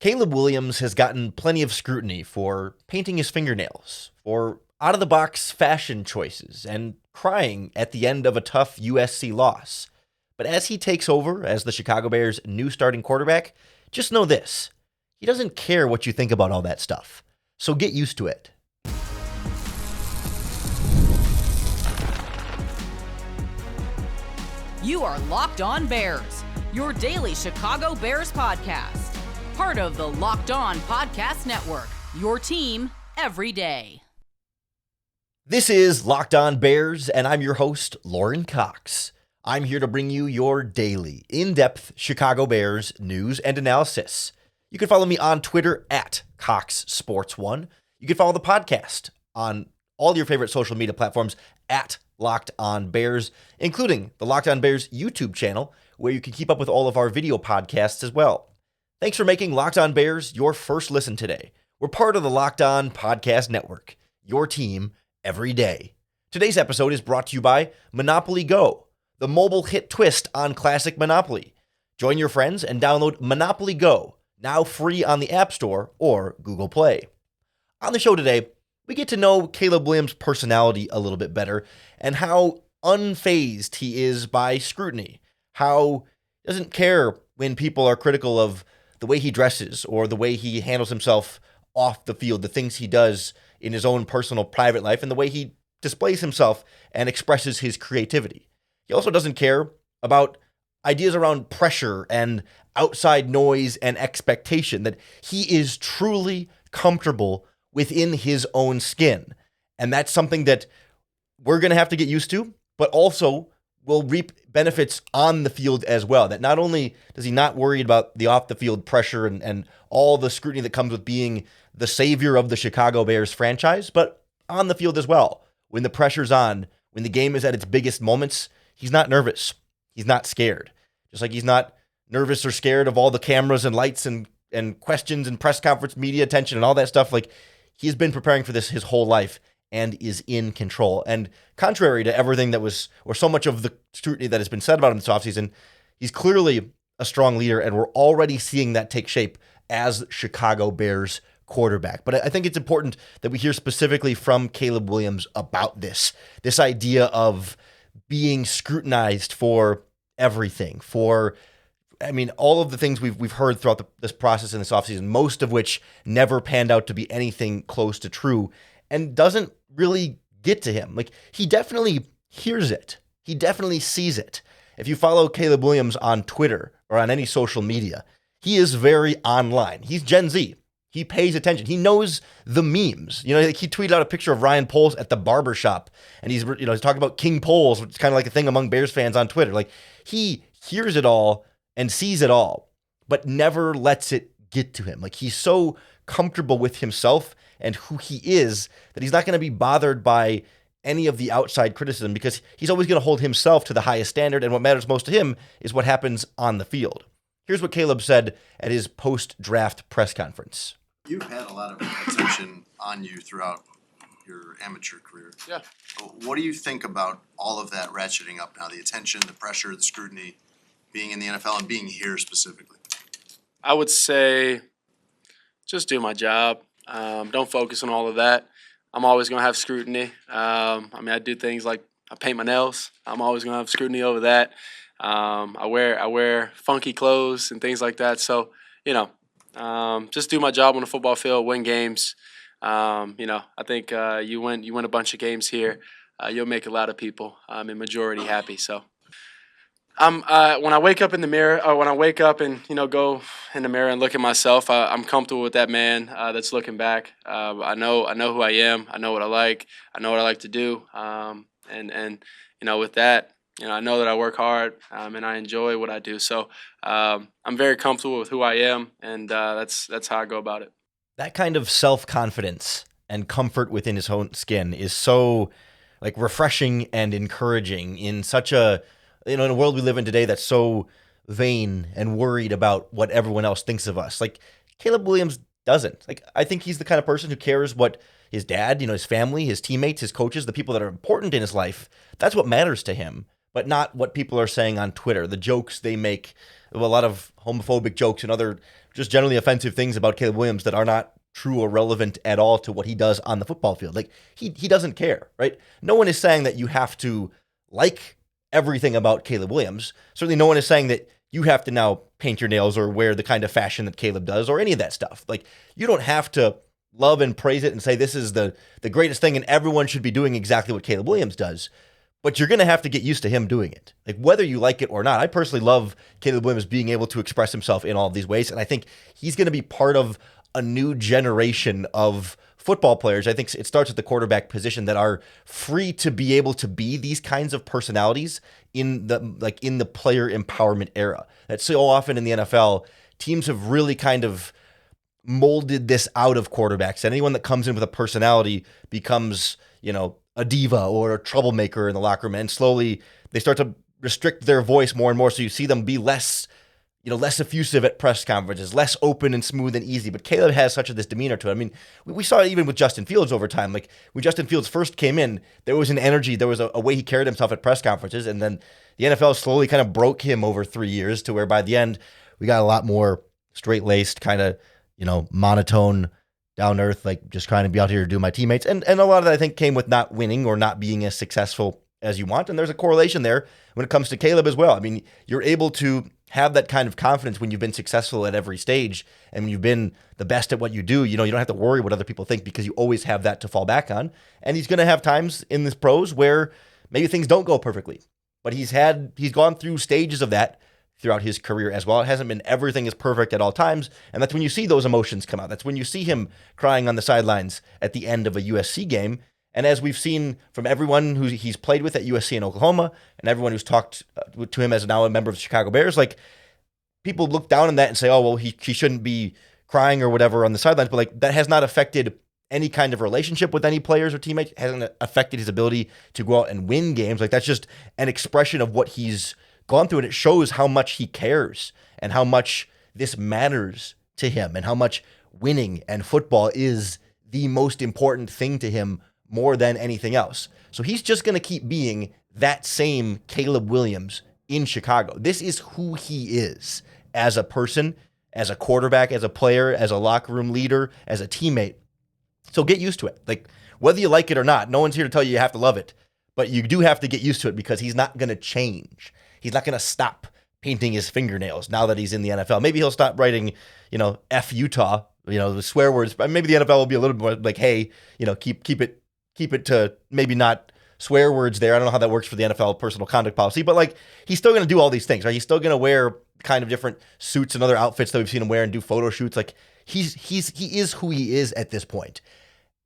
Caleb Williams has gotten plenty of scrutiny for painting his fingernails, for out-of-the-box fashion choices, and crying at the end of a tough USC loss. But as he takes over as the Chicago Bears' new starting quarterback, just know this: he doesn't care what you think about all that stuff. So get used to it. You are Locked On Bears, your daily Chicago Bears podcast. Part of the Locked On Podcast Network, your team every day. This is Locked On Bears, and I'm your host, Lauren Cox. I'm here to bring you your daily, in-depth Chicago Bears news and analysis. You can follow me on Twitter at CoxSports1. You can follow the podcast on all your favorite social media platforms at Locked On Bears, including the Locked On Bears YouTube channel, where you can keep up with all of our video podcasts as well. Thanks for making Locked On Bears your first listen today. We're part of the Locked On Podcast Network, your team every day. Today's episode is brought to you by Monopoly Go, the mobile hit twist on classic Monopoly. Join your friends and download Monopoly Go, now free on the App Store or Google Play. On the show today, we get to know Caleb Williams' personality a little bit better and how unfazed he is by scrutiny, how he doesn't care when people are critical of the way he dresses or the way he handles himself off the field, the things he does in his own personal private life, and the way he displays himself and expresses his creativity. He also doesn't care about ideas around pressure and outside noise and expectation, that he is truly comfortable within his own skin. And that's something that we're going to have to get used to, but also will reap benefits on the field as well. That not only does he not worry about the off-the-field pressure and all the scrutiny that comes with being the savior of the Chicago Bears franchise, but on the field as well. When the pressure's on, when the game is at its biggest moments, he's not nervous. He's not scared. Just like he's not nervous or scared of all the cameras and lights and questions and press conference media attention and all that stuff. Like, he's been preparing for this his whole life and is in control. And contrary to everything that was, or so much of the scrutiny that has been said about him this offseason, he's clearly a strong leader, and we're already seeing that take shape as Chicago Bears quarterback. But I think it's important that we hear specifically from Caleb Williams about this idea of being scrutinized for everything, all of the things we've heard throughout this process in this offseason, most of which never panned out to be anything close to true, and doesn't really get to him. Like, he definitely hears it. He definitely sees it. If you follow Caleb Williams on Twitter or on any social media, he is very online. He's Gen Z. He pays attention. He knows the memes. You know, like, he tweeted out a picture of Ryan Poles at the barbershop, and he's talking about King Poles, which is kind of like a thing among Bears fans on Twitter. Like, he hears it all and sees it all, but never lets it get to him. Like, he's so comfortable with himself and who he is that he's not going to be bothered by any of the outside criticism, because he's always going to hold himself to the highest standard, and what matters most to him is what happens on the field. Here's what Caleb said at his post-draft press conference. You've had a lot of attention on you throughout your amateur career. Yeah. What do you think about all of that ratcheting up now? The attention, the pressure, the scrutiny, being in the NFL and being here specifically? I would say just do my job. Don't focus on all of that. I'm always going to have scrutiny. I do things like I paint my nails. I'm always going to have scrutiny over that. I wear funky clothes and things like that. So, just do my job on the football field, win games. I think you win a bunch of games here, you'll make a lot of people, majority happy. So when I wake up in the mirror, or when I wake up and go in the mirror and look at myself, I'm comfortable with that man that's looking back. I know who I am. I know what I like. I know what I like to do. With that, I know that I work hard and I enjoy what I do. So I'm very comfortable with who I am, and that's how I go about it. That kind of self-confidence and comfort within his own skin is so refreshing and encouraging in such a in a world we live in today that's so vain and worried about what everyone else thinks of us. Caleb Williams doesn't. I think he's the kind of person who cares what his dad, his family, his teammates, his coaches, the people that are important in his life, that's what matters to him, but not what people are saying on Twitter, the jokes they make a lot of homophobic jokes and other just generally offensive things about Caleb Williams that are not true or relevant at all to what he does on the football field. Like he doesn't care, right? No one is saying that you have to like everything about Caleb Williams. Certainly no one is saying that you have to now paint your nails or wear the kind of fashion that Caleb does or any of that stuff. Like you don't have to love and praise it and say this is the greatest thing and everyone should be doing exactly what Caleb Williams does. But you're going to have to get used to him doing it. Like whether you like it or not. I personally love Caleb Williams being able to express himself in all of these ways. And I think he's going to be part of a new generation of football players. I think it starts at the quarterback position that are free to be able to be these kinds of personalities in the player empowerment era. That so often in the NFL, teams have really kind of molded this out of quarterbacks. And anyone that comes in with a personality becomes, a diva or a troublemaker in the locker room. And slowly they start to restrict their voice more and more. So you see them be less effusive at press conferences, less open and smooth and easy. But Caleb has such this demeanor to it. I mean, we saw it even with Justin Fields over time. Like when Justin Fields first came in, there was an energy, there was a way he carried himself at press conferences. And then the NFL slowly kind of broke him over 3 years to where by the end, we got a lot more straight-laced, kind of, monotone, down earth, like just trying to be out here to do my teammates. And a lot of that I think came with not winning or not being as successful as you want. And there's a correlation there when it comes to Caleb as well. I mean, you're able to have that kind of confidence when you've been successful at every stage and when you've been the best at what you do. You don't have to worry what other people think because you always have that to fall back on. And he's going to have times in this pros where maybe things don't go perfectly, but he's gone through stages of that throughout his career as well. It hasn't been everything is perfect at all times. And that's when you see those emotions come out. That's when you see him crying on the sidelines at the end of a USC game. And as we've seen from everyone who he's played with at USC and Oklahoma, and everyone who's talked to him as now a member of the Chicago Bears, like people look down on that and say, oh, well, he shouldn't be crying or whatever on the sidelines. But like that has not affected any kind of relationship with any players or teammates. It hasn't affected his ability to go out and win games. Like that's just an expression of what he's gone through. And it shows how much he cares and how much this matters to him and how much winning and football is the most important thing to him more than anything else. So he's just going to keep being that same Caleb Williams in Chicago. This is who he is as a person, as a quarterback, as a player, as a locker room leader, as a teammate. So get used to it. Like whether you like it or not, no one's here to tell you you have to love it, but you do have to get used to it because he's not going to change. He's not going to stop painting his fingernails now that he's in the NFL. Maybe he'll stop writing, F Utah, the swear words. Maybe the NFL will be a little bit more like, hey, keep it to maybe not swear words there. I don't know how that works for the NFL personal conduct policy, but like he's still going to do all these things, right? He's still going to wear kind of different suits and other outfits that we've seen him wear and do photo shoots. Like he is who he is at this point.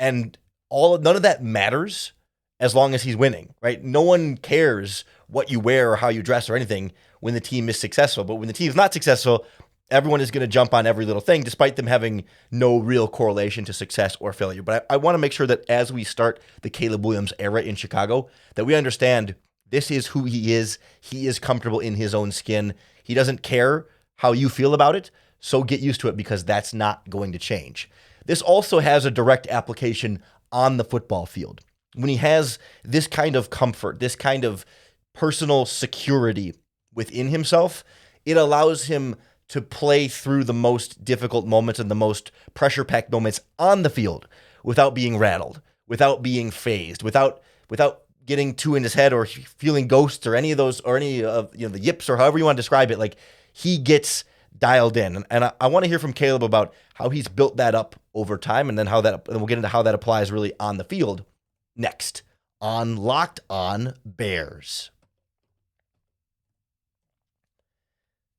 And none of that matters as long as he's winning, right? No one cares what you wear or how you dress or anything when the team is successful. But when the team's not successful, everyone is going to jump on every little thing, despite them having no real correlation to success or failure. But I want to make sure that as we start the Caleb Williams era in Chicago, that we understand this is who he is. He is comfortable in his own skin. He doesn't care how you feel about it, so get used to it because that's not going to change. This also has a direct application on the football field. When he has this kind of comfort, this kind of personal security within himself, it allows him to play through the most difficult moments and the most pressure-packed moments on the field without being rattled, without being phased, without getting too in his head or feeling ghosts or any of those or any of the yips or however you want to describe it. Like he gets dialed in, and I want to hear from Caleb about how he's built that up over time, and then we'll get into how that applies really on the field next on Locked On Bears.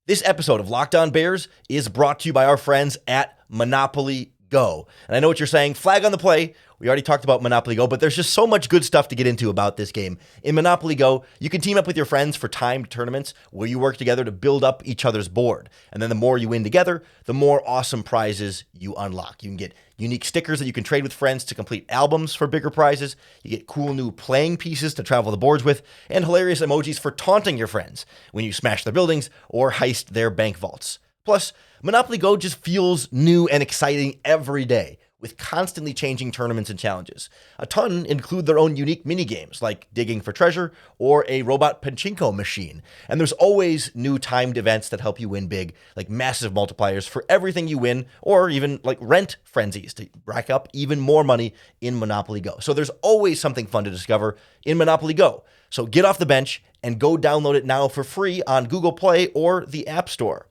This episode of Locked On Bears is brought to you by our friends at Monopoly Go. And I know what you're saying, flag on the play. We already talked about Monopoly Go, but there's just so much good stuff to get into about this game. In Monopoly Go, you can team up with your friends for timed tournaments where you work together to build up each other's board. And then the more you win together, the more awesome prizes you unlock. You can get unique stickers that you can trade with friends to complete albums for bigger prizes. You get cool new playing pieces to travel the boards with, and hilarious emojis for taunting your friends when you smash their buildings or heist their bank vaults. Plus, Monopoly Go just feels new and exciting every day. with constantly changing tournaments and challenges. A ton include their own unique mini games like digging for treasure or a robot pachinko machine. And there's always new timed events that help you win big, like massive multipliers for everything you win, or even like rent frenzies to rack up even more money in Monopoly Go. So there's always something fun to discover in Monopoly Go. So get off the bench and go download it now for free on Google Play or the App Store.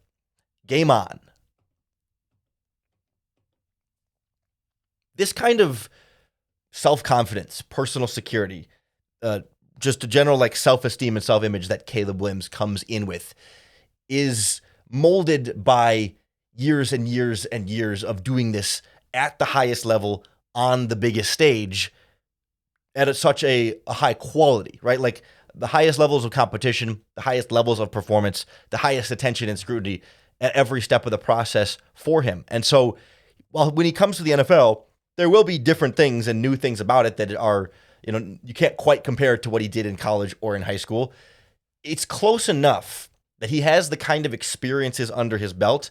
Game on. This kind of self-confidence, personal security, just a general like self-esteem and self-image that Caleb Williams comes in with is molded by years and years and years of doing this at the highest level on the biggest stage at such a high quality, right? Like the highest levels of competition, the highest levels of performance, the highest attention and scrutiny at every step of the process for him. And so while when he comes to the NFL, there will be different things and new things about it that are, you can't quite compare it to what he did in college or in high school. It's close enough that he has the kind of experiences under his belt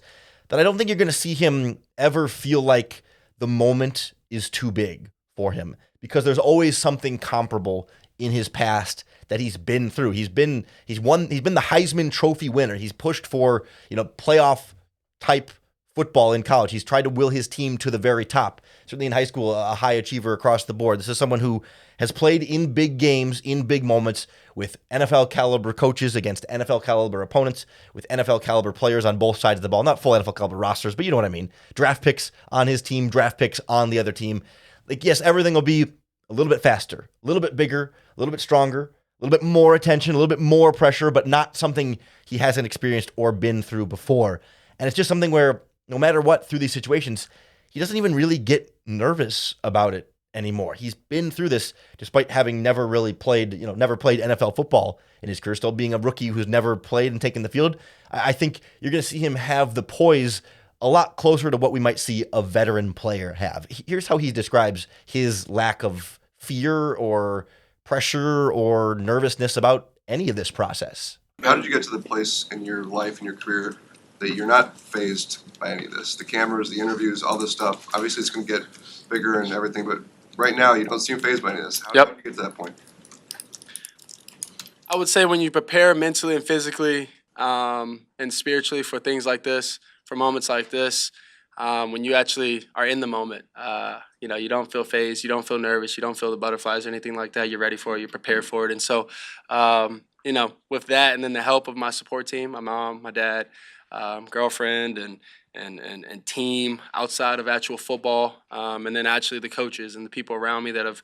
that I don't think you're going to see him ever feel like the moment is too big for him, because there's always something comparable in his past that he's been through. He's been the Heisman Trophy winner. He's pushed for, playoff type football in college. He's tried to will his team to the very top. Certainly in high school, a high achiever across the board. This is someone who has played in big games, in big moments, with NFL caliber coaches against NFL caliber opponents, with NFL caliber players on both sides of the ball. Not full NFL caliber rosters, but you know what I mean. Draft picks on his team, draft picks on the other team. Like, yes, everything will be a little bit faster, a little bit bigger, a little bit stronger, a little bit more attention, a little bit more pressure, but not something he hasn't experienced or been through before. And it's just something where no matter what, through these situations, he doesn't even really get nervous about it anymore. He's been through this despite having never really played, never played NFL football in his career, still being a rookie who's never played and taken the field. I think you're going to see him have the poise a lot closer to what we might see a veteran player have. Here's how he describes his lack of fear or pressure or nervousness about any of this process. How did you get to the place in your life and your career that you're not fazed by any of this? The cameras, the interviews, all this stuff. Obviously, it's going to get bigger and everything, but right now, you don't seem fazed by any of this. How did you get to that point? I would say when you prepare mentally and physically and spiritually for things like this, for moments like this, when you actually are in the moment, you don't feel fazed, you don't feel nervous, you don't feel the butterflies or anything like that. You're ready for it, you're prepared for it. And so, with that and then the help of my support team, my mom, my dad, girlfriend and team outside of actual football, and then actually the coaches and the people around me that have,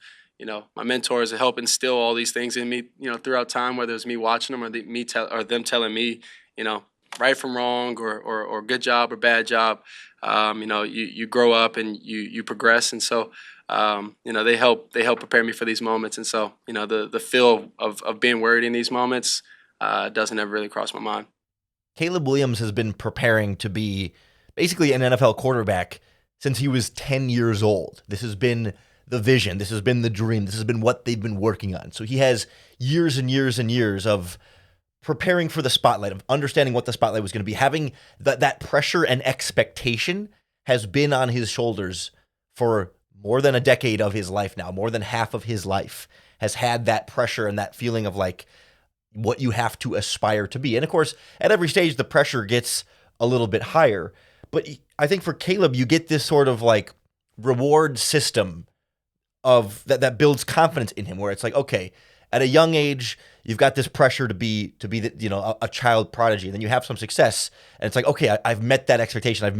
my mentors that help instill all these things in me, throughout time, whether it's me watching them or them telling me, right from wrong or good job or bad job. You grow up and you progress, and so they help prepare me for these moments, and so the feel of being worried in these moments doesn't ever really cross my mind. Caleb Williams has been preparing to be basically an NFL quarterback since he was 10 years old. This has been the vision. This has been the dream. This has been what they've been working on. So he has years and years and years of preparing for the spotlight, of understanding what the spotlight was going to be. Having that pressure and expectation has been on his shoulders for more than a decade of his life now. More than half of his life has had that pressure and that feeling of like, what you have to aspire to be. And of course, at every stage, the pressure gets a little bit higher. But I think for Caleb, you get this sort of like reward system of that builds confidence in him, where it's like, okay, at a young age, you've got this pressure to be a child prodigy. And then you have some success, and it's like, okay, I've met that expectation. I've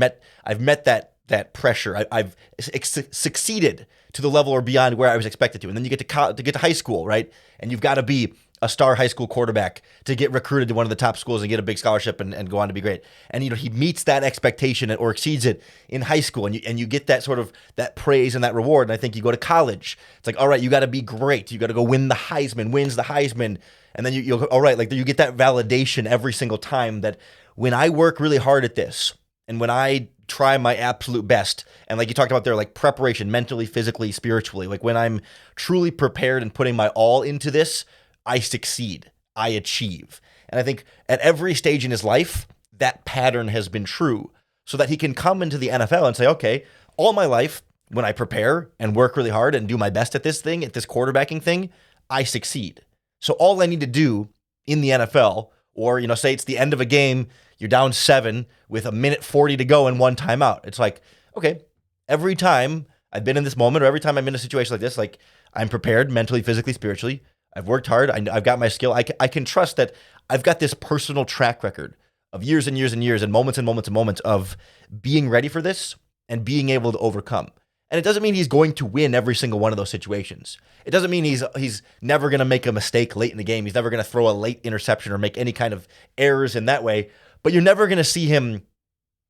met that pressure. I've succeeded to the level or beyond where I was expected to. And then you get to high school, right? And you've got to be a star high school quarterback to get recruited to one of the top schools and get a big scholarship and go on to be great. And he meets that expectation or exceeds it in high school, and you get that sort of that praise and that reward. And I think you go to college, it's like, all right, you got to be great. You got to go wins the Heisman, and then you'll all right, like you get that validation every single time that when I work really hard at this and when I try my absolute best, and like you talked about there, like preparation mentally, physically, spiritually, like when I'm truly prepared and putting my all into this, I succeed, I achieve. And I think at every stage in his life, that pattern has been true, so that he can come into the NFL and say, okay, all my life, when I prepare and work really hard and do my best at this thing, at this quarterbacking thing, I succeed. So all I need to do in the NFL, or, say it's the end of a game, you're down 7 with 1:40 to go and 1 timeout. It's like, okay, every time I've been in this moment, or every time I'm in a situation like this, like, I'm prepared mentally, physically, spiritually. I've worked hard. I've got my skill. I can trust that I've got this personal track record of years and years and years and moments and moments and moments of being ready for this and being able to overcome. And it doesn't mean he's going to win every single one of those situations. It doesn't mean he's never going to make a mistake late in the game. He's never going to throw a late interception or make any kind of errors in that way. But you're never going to see him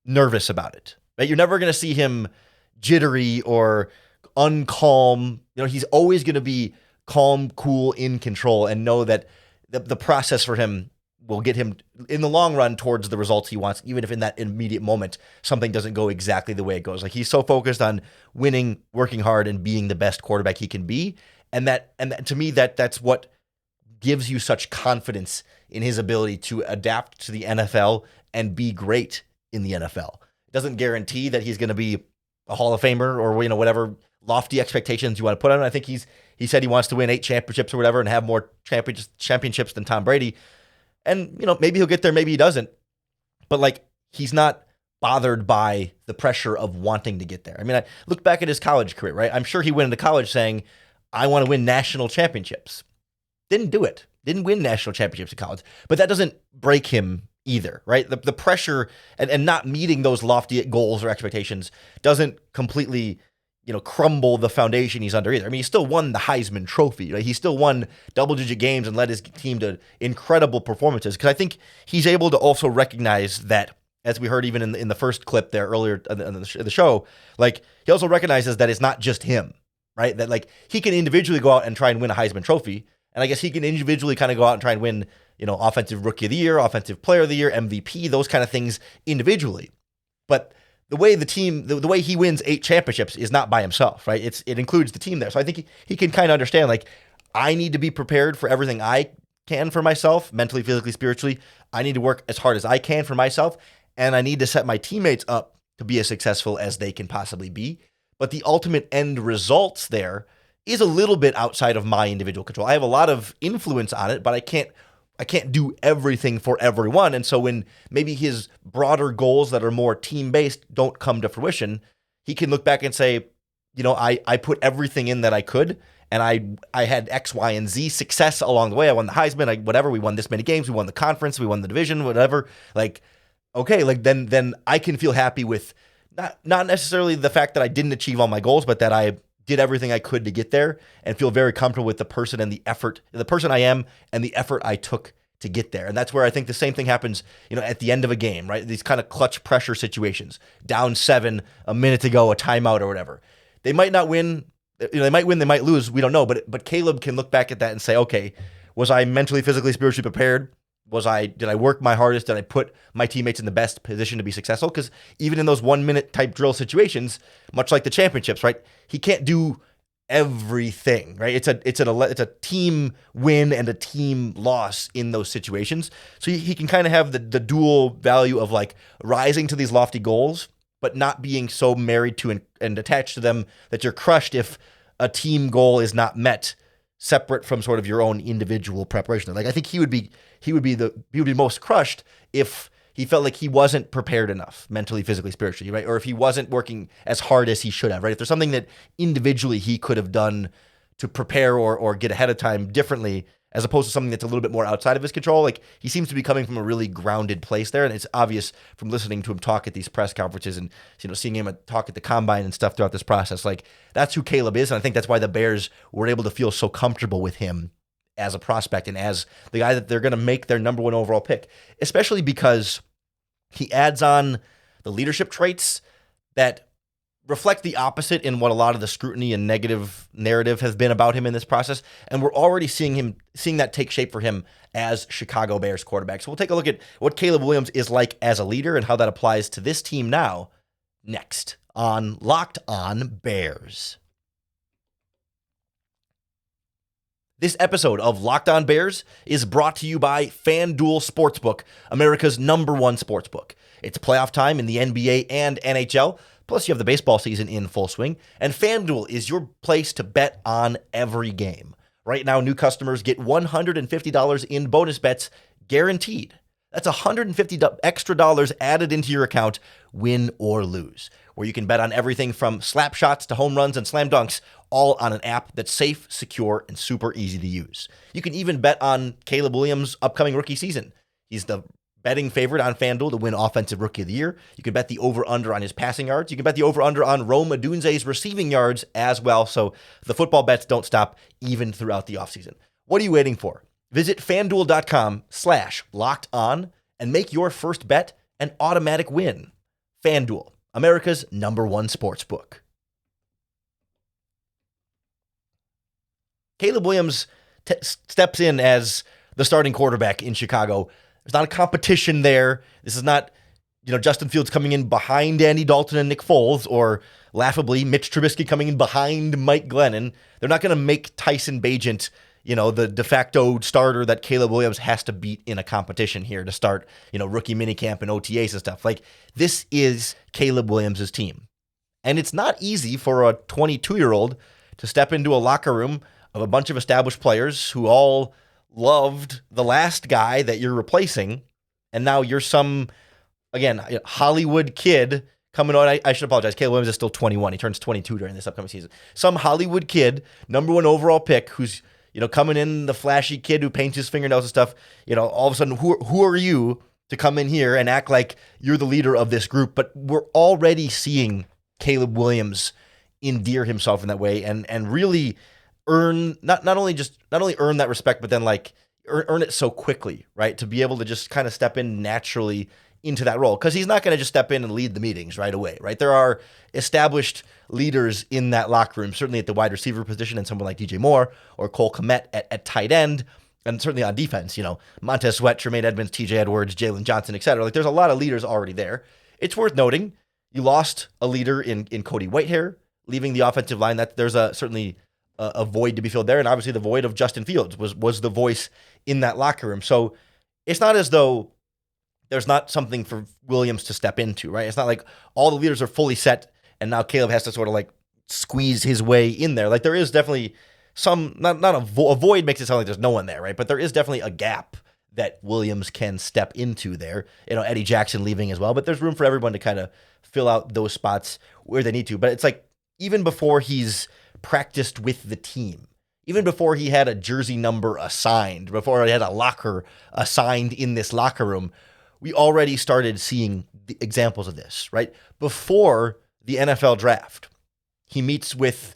nervous about it. Right? You're never going to see him jittery or uncalm. He's always going to be calm, cool, in control, and know that the process for him will get him in the long run towards the results he wants, even if in that immediate moment something doesn't go exactly the way it goes. Like, he's so focused on winning, working hard, and being the best quarterback he can be. And that to me, that's what gives you such confidence in his ability to adapt to the NFL and be great in the NFL. It doesn't guarantee that he's going to be a Hall of Famer or, whatever lofty expectations you want to put on him. I think he said he wants to win 8 championships or whatever and have more championships than Tom Brady. And, maybe he'll get there, maybe he doesn't. But, like, he's not bothered by the pressure of wanting to get there. I mean, I look back at his college career, right? I'm sure he went into college saying, I want to win national championships. Didn't do it. Didn't win national championships in college. But that doesn't break him either, right? The pressure and not meeting those lofty goals or expectations doesn't completely crumble the foundation he's under either. I mean, he still won the Heisman Trophy. Right? He still won double-digit games and led his team to incredible performances. Because I think he's able to also recognize that, as we heard even in the first clip there earlier in the show, like, he also recognizes that it's not just him, right? That, like, he can individually go out and try and win a Heisman Trophy, and I guess he can individually kind of go out and try and win, Offensive Rookie of the Year, Offensive Player of the Year, MVP, those kind of things individually. But the way the way he wins 8 championships is not by himself, right? It includes the team there. So I think he can kind of understand, like, I need to be prepared for everything I can for myself, mentally, physically, spiritually. I need to work as hard as I can for myself, and I need to set my teammates up to be as successful as they can possibly be. But the ultimate end results there is a little bit outside of my individual control. I have a lot of influence on it, but I can't do everything for everyone. And so when maybe his broader goals that are more team-based don't come to fruition, he can look back and say, I put everything in that I could, and I had X, Y, and Z success along the way. I won the Heisman, whatever. We won this many games. We won the conference. We won the division, whatever. Like, okay, like then I can feel happy with not necessarily the fact that I didn't achieve all my goals, but that I did everything I could to get there, and feel very comfortable with the person and the effort, the person I am and the effort I took to get there. And that's where I think the same thing happens, at the end of a game, right? These kind of clutch pressure situations, down 7, a minute to go, a timeout or whatever. They might not win, they might win, they might lose, we don't know. But Caleb can look back at that and say, okay, was I mentally, physically, spiritually prepared? Did I work my hardest? Did I put my teammates in the best position to be successful? Because even in those 1-minute type drill situations, much like the championships, right? He can't do everything, right? It's a team win and a team loss in those situations. So he can kind of have the dual value of, like, rising to these lofty goals, but not being so married to and attached to them that you're crushed if a team goal is not met, separate from sort of your own individual preparation. Like, I think he would be most crushed if he felt like he wasn't prepared enough mentally, physically, spiritually, right? Or if he wasn't working as hard as he should have, right? If there's something that individually he could have done to prepare or get ahead of time differently, as opposed to something that's a little bit more outside of his control, like, he seems to be coming from a really grounded place there. And it's obvious from listening to him talk at these press conferences and, seeing him talk at the combine and stuff throughout this process. Like, that's who Caleb is. And I think that's why the Bears were able to feel so comfortable with him as a prospect and as the guy that they're going to make their number 1 overall pick, especially because he adds on the leadership traits that reflect the opposite in what a lot of the scrutiny and negative narrative has been about him in this process. And we're already seeing that take shape for him as Chicago Bears quarterback. So we'll take a look at what Caleb Williams is like as a leader and how that applies to this team now, next on Locked On Bears. This episode of Locked On Bears is brought to you by FanDuel Sportsbook, America's #1 sportsbook. It's playoff time in the NBA and NHL. Plus, you have the baseball season in full swing, and FanDuel is your place to bet on every game. Right now, new customers get $150 in bonus bets guaranteed. That's $150 extra dollars added into your account, win or lose, where you can bet on everything from slap shots to home runs and slam dunks, all on an app that's safe, secure, and super easy to use. You can even bet on Caleb Williams' upcoming rookie season. He's the betting favorite on FanDuel to win Offensive Rookie of the Year. You can bet the over-under on his passing yards. You can bet the over-under on Rome Odunze's receiving yards as well. So the football bets don't stop even throughout the offseason. What are you waiting for? Visit FanDuel.com/lockedon and make your first bet an automatic win. FanDuel, America's #1 sportsbook. Caleb Williams steps in as the starting quarterback in Chicago. There's not a competition there. This is not, Justin Fields coming in behind Andy Dalton and Nick Foles, or laughably Mitch Trubisky coming in behind Mike Glennon. They're not going to make Tyson Bagent, the de facto starter that Caleb Williams has to beat in a competition here to start, rookie minicamp and OTAs and stuff. Like, this is Caleb Williams' team. And it's not easy for a 22-year-old to step into a locker room of a bunch of established players who all loved the last guy that you're replacing, and now you're some, again, Hollywood kid coming on. I should apologize. Caleb Williams is still 21. He turns 22 during this upcoming season. Some Hollywood kid, #1 overall pick, who's coming in, the flashy kid who paints his fingernails and stuff. All of a sudden, who are you to come in here and act like you're the leader of this group? But we're already seeing Caleb Williams endear himself in that way and really earn not only earn that respect, but then earn it so quickly, right? To be able to just kind of step in naturally into that role, because he's not going to just step in and lead the meetings right away, right? There are established leaders in that locker room, certainly at the wide receiver position, and someone like DJ Moore or Cole Kmet at tight end, and certainly on defense, Montez Sweat, Tremaine Edmonds, TJ Edwards, Jalen Johnson, etc. There's a lot of leaders already there. It's worth noting you lost a leader in Cody Whitehair, leaving the offensive line. That there's certainly a void to be filled there, and obviously the void of Justin Fields was the voice in that locker room. So it's not as though there's not something for Williams to step into, right? It's not like all the leaders are fully set and now Caleb has to sort of squeeze his way in there. There is definitely some, not a void makes it sound like there's no one there, right? But there is definitely a gap that Williams can step into there. Eddie Jackson leaving as well, but there's room for everyone to kind of fill out those spots where they need to. But it's even before he's practiced with the team, even before he had a jersey number assigned, before he had a locker assigned in this locker room, we already started seeing the examples of this, right? Before the NFL draft, he meets with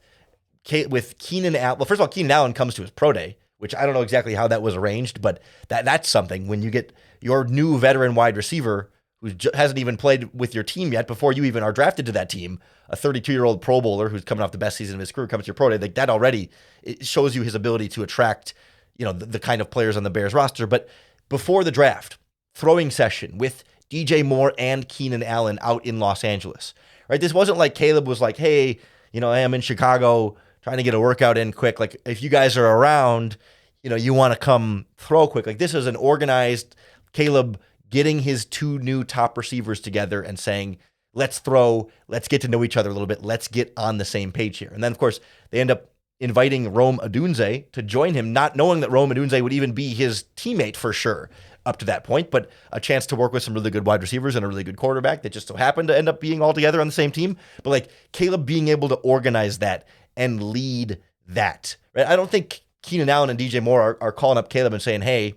Keenan Allen. Well, first of all, Keenan Allen comes to his pro day, which I don't know exactly how that was arranged, but that's something. When you get your new veteran wide receiver who hasn't even played with your team yet before you even are drafted to that team, a 32-year-old Pro Bowler who's coming off the best season of his career comes to your pro day, that already it shows you his ability to attract, the kind of players on the Bears roster. But before the draft, throwing session with DJ Moore and Keenan Allen out in Los Angeles, right? This wasn't like Caleb was like, hey, I am in Chicago trying to get a workout in quick. If you guys are around, you want to come throw quick. This is an organized Caleb getting his two new top receivers together and saying, let's throw, let's get to know each other a little bit, let's get on the same page here. And then, of course, they end up inviting Rome Odunze to join him, not knowing that Rome Odunze would even be his teammate for sure up to that point, but a chance to work with some really good wide receivers and a really good quarterback that just so happened to end up being all together on the same team. But Caleb being able to organize that and lead that, right? I don't think Keenan Allen and DJ Moore are calling up Caleb and saying, hey,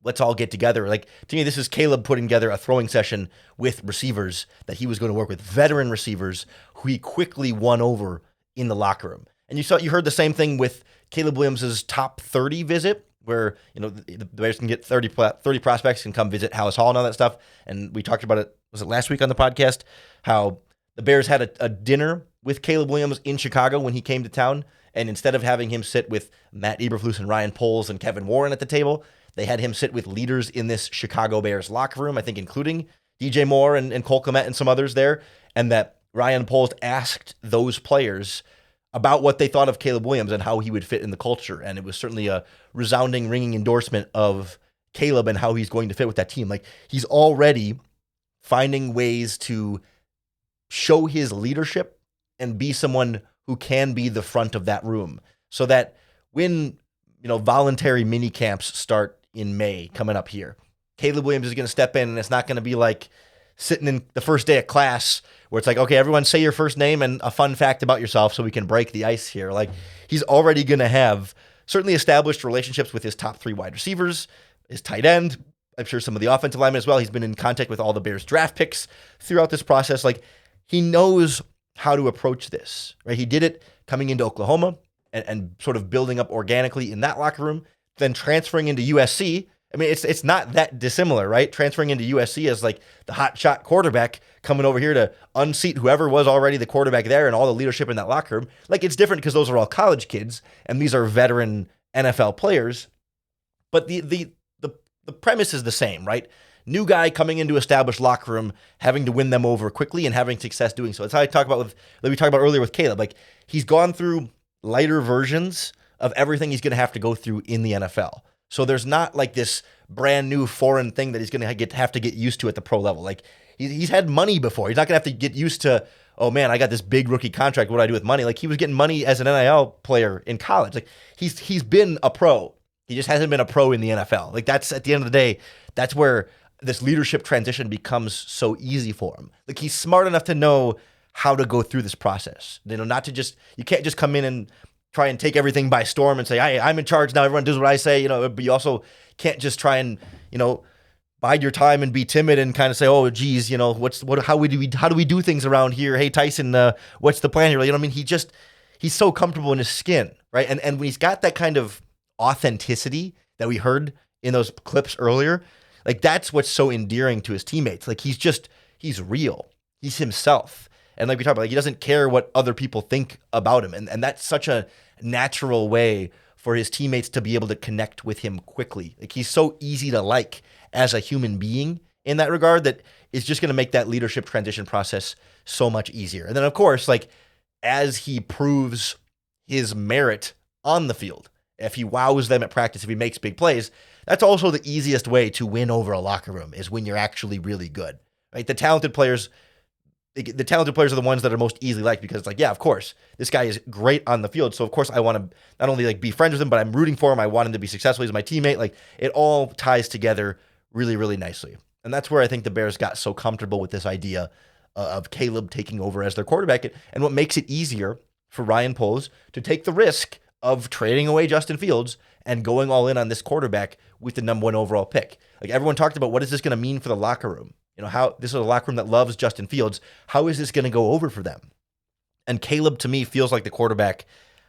let's all get together. To me, this is Caleb putting together a throwing session with receivers that he was going to work with, veteran receivers who he quickly won over in the locker room. And you heard the same thing with Caleb Williams' top 30 visit, where the Bears can get 30 prospects can come visit Hallis Hall and all that stuff. And we talked about it, was it last week on the podcast, how the Bears had a dinner with Caleb Williams in Chicago when he came to town. And instead of having him sit with Matt Eberflus and Ryan Poles and Kevin Warren at the table, they had him sit with leaders in this Chicago Bears locker room, I think including DJ Moore and Cole Kmet and some others there, and that Ryan Poles asked those players about what they thought of Caleb Williams and how he would fit in the culture. And it was certainly a resounding, ringing endorsement of Caleb and how he's going to fit with that team. He's already finding ways to show his leadership and be someone who can be the front of that room, so that when voluntary mini camps start in May coming up here, Caleb Williams is going to step in, and it's not going to be like sitting in the first day of class where it's like, okay, everyone say your first name and a fun fact about yourself so we can break the ice here. Like, he's already going to have certainly established relationships with his top 3 wide receivers, his tight end, I'm sure some of the offensive linemen as well. He's been in contact with all the Bears draft picks throughout this process. Like, he knows how to approach this, right? He did it coming into Oklahoma and sort of building up organically in that locker room, then transferring into USC. I mean, it's not that dissimilar, right? Transferring into USC as like the hot shot quarterback, coming over here to unseat whoever was already the quarterback there and all the leadership in that locker room. Like, it's different because those are all college kids and these are veteran NFL players. But the premise is the same, right? New guy coming into established locker room, having to win them over quickly and having success doing so. It's how we talked about earlier with Caleb. Like, he's gone through lighter versions of everything he's going to have to go through in the NFL. So there's not like this brand new foreign thing that he's going to have to get used to at the pro level. Like, he's had money before. He's not going to have to get used to, oh man, I got this big rookie contract. What do I do with money? Like, he was getting money as an NIL player in college. Like, he's been a pro. He just hasn't been a pro in the NFL. Like, that's, at the end of the day, that's where this leadership transition becomes so easy for him. Like, he's smart enough to know how to go through this process. Not to just, you can't just come in and try and take everything by storm and say, hey, I'm in charge now, everyone does what I say, but you also can't just try and, bide your time and be timid and kind of say, oh, geez, how do we do things around here? Hey, Tyson, what's the plan here? I mean, he's so comfortable in his skin, right? And when he's got that kind of authenticity that we heard in those clips earlier, like, that's what's so endearing to his teammates. Like, he's real. He's himself. And like we talked about, like, he doesn't care what other people think about him. And that's such a natural way for his teammates to be able to connect with him quickly. Like, he's so easy to like as a human being in that regard that it's just going to make that leadership transition process so much easier. And then, of course, like, as he proves his merit on the field, if he wows them at practice, if he makes big plays, that's also the easiest way to win over a locker room, is when you're actually really good, right? The talented players are the ones that are most easily liked, because it's like, yeah, of course, this guy is great on the field. So of course I want to not only like be friends with him, but I'm rooting for him. I want him to be successful. He's my teammate. Like, it all ties together really, really nicely. And that's where I think the Bears got so comfortable with this idea of Caleb taking over as their quarterback, and what makes it easier for Ryan Poles to take the risk of trading away Justin Fields and going all in on this quarterback with the number 1 overall pick. Like, everyone talked about, what is this going to mean for the locker room? How this is a locker room that loves Justin Fields. How is this going to go over for them? And Caleb, to me, feels like the quarterback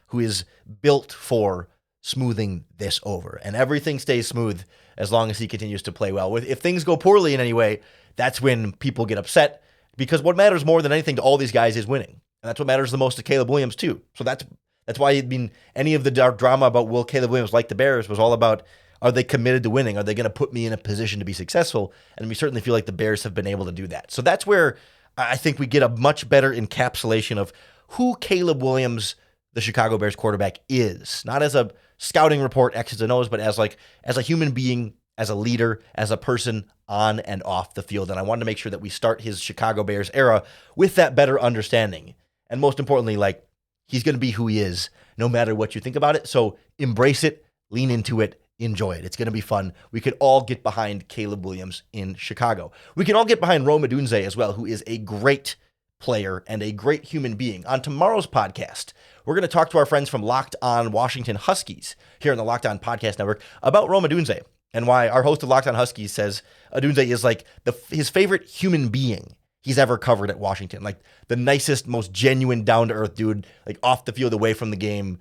who is built for smoothing this over. And everything stays smooth as long as he continues to play well. If things go poorly in any way, that's when people get upset, because what matters more than anything to all these guys is winning. And that's what matters the most to Caleb Williams too. So that's why, any of the drama about will Caleb Williams like the Bears was all about, are they committed to winning? Are they going to put me in a position to be successful? And we certainly feel like the Bears have been able to do that. So that's where I think we get a much better encapsulation of who Caleb Williams, the Chicago Bears quarterback, is. Not as a scouting report, X's and O's, but as a human being, as a leader, as a person on and off the field. And I wanted to make sure that we start his Chicago Bears era with that better understanding. And most importantly, like, he's going to be who he is, no matter what you think about it. So embrace it, lean into it, enjoy it. It's going to be fun. We could all get behind Caleb Williams in Chicago. We can all get behind Rome Odunze as well, who is a great player and a great human being. On tomorrow's podcast, we're going to talk to our friends from Locked On Washington Huskies here on the Locked On Podcast Network about Rome Odunze, and why our host of Locked On Huskies says Odunze is like his favorite human being he's ever covered at Washington. Like, the nicest, most genuine, down-to-earth dude, like, off the field, away from the game,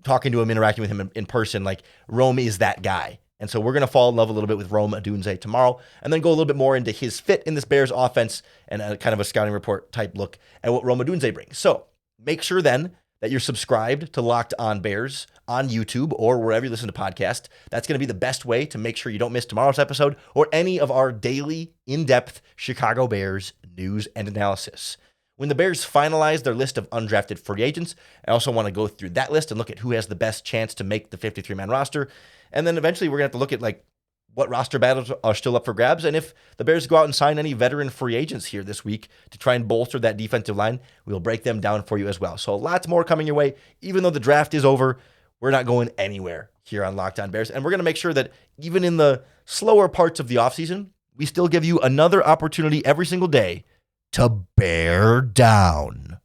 talking to him, interacting with him in person. Like, Rome is that guy. And so we're going to fall in love a little bit with Rome Odunze tomorrow, and then go a little bit more into his fit in this Bears offense and a kind of a scouting report type look at what Rome Odunze brings. So make sure then that you're subscribed to Locked On Bears on YouTube or wherever you listen to podcasts. That's going to be the best way to make sure you don't miss tomorrow's episode or any of our daily, in-depth Chicago Bears news and analysis. When the Bears finalize their list of undrafted free agents, I also want to go through that list and look at who has the best chance to make the 53-man roster. And then eventually we're going to have to look at, like, what roster battles are still up for grabs, and if the Bears go out and sign any veteran free agents here this week to try and bolster that defensive line, we'll break them down for you as well. So lots more coming your way. Even though the draft is over, we're not going anywhere here on Locked On Bears, and we're going to make sure that even in the slower parts of the offseason, we still give you another opportunity every single day to bear down.